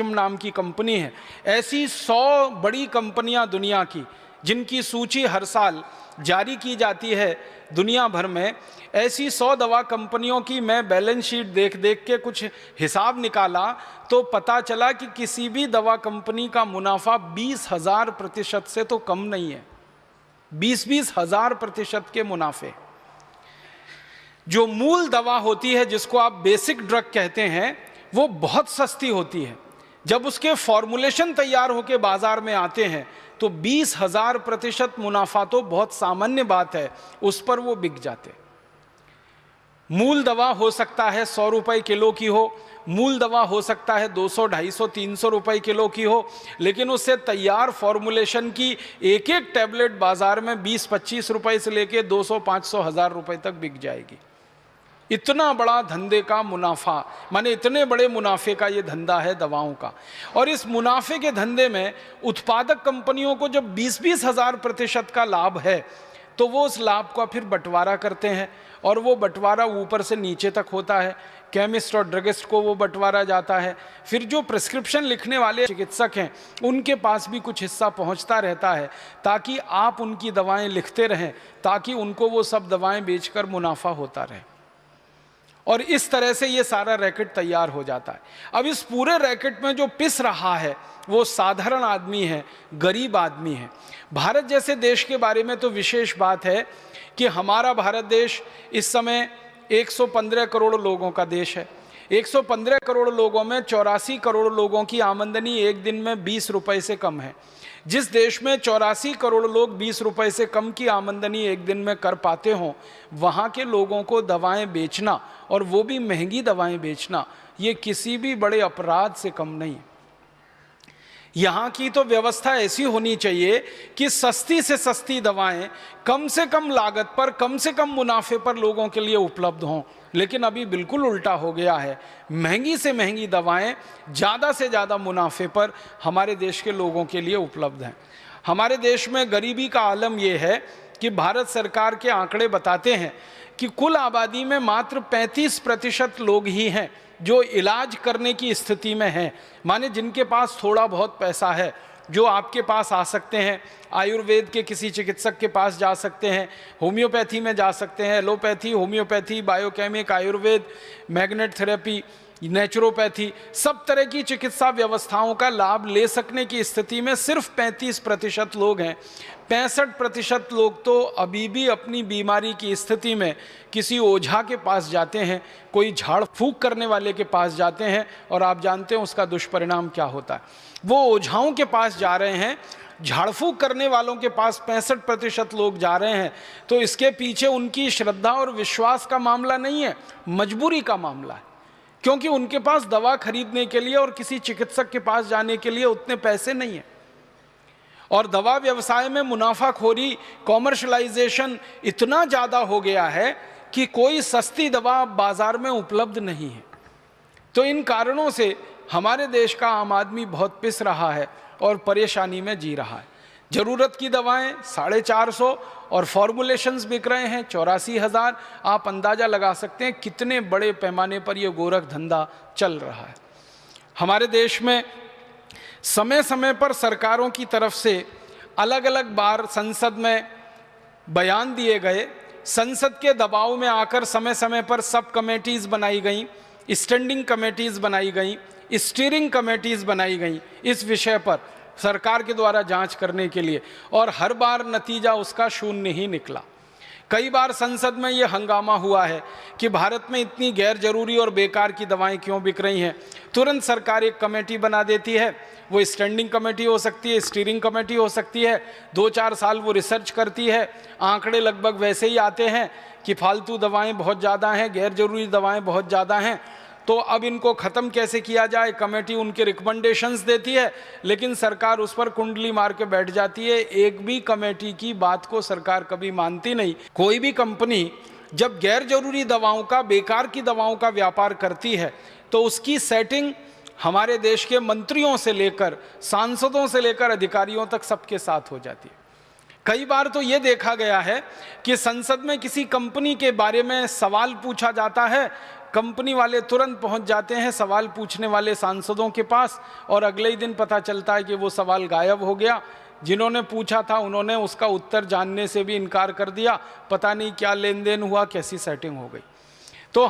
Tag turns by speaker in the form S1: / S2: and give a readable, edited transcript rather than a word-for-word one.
S1: नाम की कंपनी है। ऐसी 100 बड़ी कंपनियां दुनिया की जिनकी सूची हर साल जारी की जाती है दुनिया भर में, ऐसी 100 दवा कंपनियों की मैं बैलेंस शीट देख देख के कुछ हिसाब निकाला तो पता चला कि किसी भी दवा कंपनी का मुनाफा 20,000% से तो कम नहीं है। 20-20 हजार प्रतिशत के मुनाफे। जो मूल दवा होती है जिसको आप बेसिक ड्रग कहते हैं वो बहुत सस्ती होती है। जब उसके फॉर्मुलेशन तैयार होकर बाजार में आते हैं तो 20,000% मुनाफा तो बहुत सामान्य बात है, उस पर वो बिक जाते। मूल दवा हो सकता है 100 रुपए किलो की हो, मूल दवा हो सकता है 200, 250, 300 रुपए किलो की हो, लेकिन उससे तैयार फॉर्मुलेशन की एक एक टैबलेट बाजार में 20-25 रुपए से लेके 200, 500, 1000 रुपए तक बिक जाएगी। इतना बड़ा धंधे का मुनाफा, माने इतने बड़े मुनाफे का ये धंधा है दवाओं का। और इस मुनाफे के धंधे में उत्पादक कंपनियों को जब 20-20 हजार% का लाभ है तो वो उस लाभ का फिर बंटवारा करते हैं, और वो बंटवारा ऊपर से नीचे तक होता है। केमिस्ट और ड्रगिस्ट को वो बंटवारा जाता है, फिर जो प्रिस्क्रिप्शन लिखने वाले चिकित्सक हैं उनके पास भी कुछ हिस्सा पहुंचता रहता है, ताकि आप उनकी दवाएं लिखते रहें, ताकि उनको वो सब दवाएं बेचकर मुनाफा होता रहे। और इस तरह से ये सारा रैकेट तैयार हो जाता है। अब इस पूरे रैकेट में जो पिस रहा है वो साधारण आदमी है, गरीब आदमी है। भारत जैसे देश के बारे में तो विशेष बात है कि हमारा भारत देश इस समय 115 करोड़ लोगों का देश है। 115 करोड़ लोगों में 84 करोड़ लोगों की आमदनी एक दिन में 20 रुपए से कम है। जिस देश में 84 करोड़ लोग 20 रुपए से कम की आमदनी एक दिन में कर पाते हों, वहाँ के लोगों को दवाएं बेचना, और वो भी महंगी दवाएं बेचना, ये किसी भी बड़े अपराध से कम नहीं। यहाँ की तो व्यवस्था ऐसी होनी चाहिए कि सस्ती से सस्ती दवाएं कम से कम लागत पर, कम से कम मुनाफे पर लोगों के लिए उपलब्ध हों। लेकिन अभी बिल्कुल उल्टा हो गया है। महंगी से महंगी दवाएं ज़्यादा से ज़्यादा मुनाफे पर हमारे देश के लोगों के लिए उपलब्ध हैं। हमारे देश में गरीबी का आलम यह है कि भारत सरकार के आंकड़े बताते हैं कि कुल आबादी में मात्र 35% लोग ही हैं जो इलाज करने की स्थिति में हैं, माने जिनके पास थोड़ा बहुत पैसा है, जो आपके पास आ सकते हैं, आयुर्वेद के किसी चिकित्सक के पास जा सकते हैं, होम्योपैथी में जा सकते हैं, allopathy, homeopathy, biochemic, Ayurveda, magnet therapy, naturopathy, सब तरह की चिकित्सा व्यवस्थाओं का लाभ ले सकने की स्थिति में सिर्फ 35% लोग हैं। 65% लोग तो अभी भी अपनी बीमारी की स्थिति में किसी ओझा के पास जाते हैं, कोई झाड़ फूंक करने वाले के पास जाते हैं, और आप जानते हैं उसका दुष्परिणाम क्या होता है। वो ओझाओं के पास जा रहे हैं, झाड़ फूंक करने वालों के पास 65% लोग जा रहे हैं, तो इसके पीछे उनकी श्रद्धा और विश्वास का मामला नहीं है, मजबूरी का मामला है। क्योंकि उनके पास दवा खरीदने के लिए और किसी चिकित्सक के पास जाने के लिए उतने पैसे नहीं हैं। और दवा व्यवसाय में मुनाफाखोरी, कॉमर्शलाइजेशन इतना ज़्यादा हो गया है कि कोई सस्ती दवा बाजार में उपलब्ध नहीं है। तो इन कारणों से हमारे देश का आम आदमी बहुत पिस रहा है और परेशानी में जी रहा है। ज़रूरत की दवाएं 450 और फॉर्मुलेशंस बिक रहे हैं 84,000। आप अंदाज़ा लगा सकते हैं कितने बड़े पैमाने पर यह गोरख धंधा चल रहा है। हमारे देश में समय समय पर सरकारों की तरफ से अलग अलग बार संसद में बयान दिए गए, संसद के दबाव में आकर समय समय पर सब कमेटीज़ बनाई गई, स्टैंडिंग कमेटीज़ बनाई गई, स्टीयरिंग कमेटीज़ बनाई गई इस विषय पर सरकार के द्वारा जांच करने के लिए, और हर बार नतीजा उसका शून्य ही निकला। कई बार संसद में ये हंगामा हुआ है कि भारत में इतनी गैर जरूरी और बेकार की दवाएं क्यों बिक रही हैं। तुरंत सरकार एक कमेटी बना देती है, वो स्टैंडिंग कमेटी हो सकती है, स्टीयरिंग कमेटी हो सकती है, 2-4 साल वो रिसर्च करती है, आंकड़े लगभग वैसे ही आते हैं कि फालतू दवाएं बहुत ज़्यादा हैं, गैर जरूरी दवाएं बहुत ज़्यादा हैं, तो अब इनको ख़त्म कैसे किया जाए। कमेटी उनके रिकमेंडेशंस देती है, लेकिन सरकार उस पर कुंडली मार के बैठ जाती है। एक भी कमेटी की बात को सरकार कभी मानती नहीं। कोई भी कंपनी जब गैर जरूरी दवाओं का, बेकार की दवाओं का व्यापार करती है तो उसकी सेटिंग हमारे देश के मंत्रियों से लेकर, सांसदों से लेकर अधिकारियों तक सबके साथ हो जाती है। कई बार तो ये देखा गया है कि संसद में किसी कंपनी के बारे में सवाल पूछा जाता है कंपनी वाले तुरंत पहुंच जाते हैं सवाल पूछने वाले सांसदों के पास, और अगले ही दिन पता चलता है कि वो सवाल गायब हो गया। जिन्होंने पूछा था उन्होंने उसका उत्तर जानने से भी इनकार कर दिया। पता नहीं क्या लेन देन हुआ, कैसी सेटिंग हो गई। तो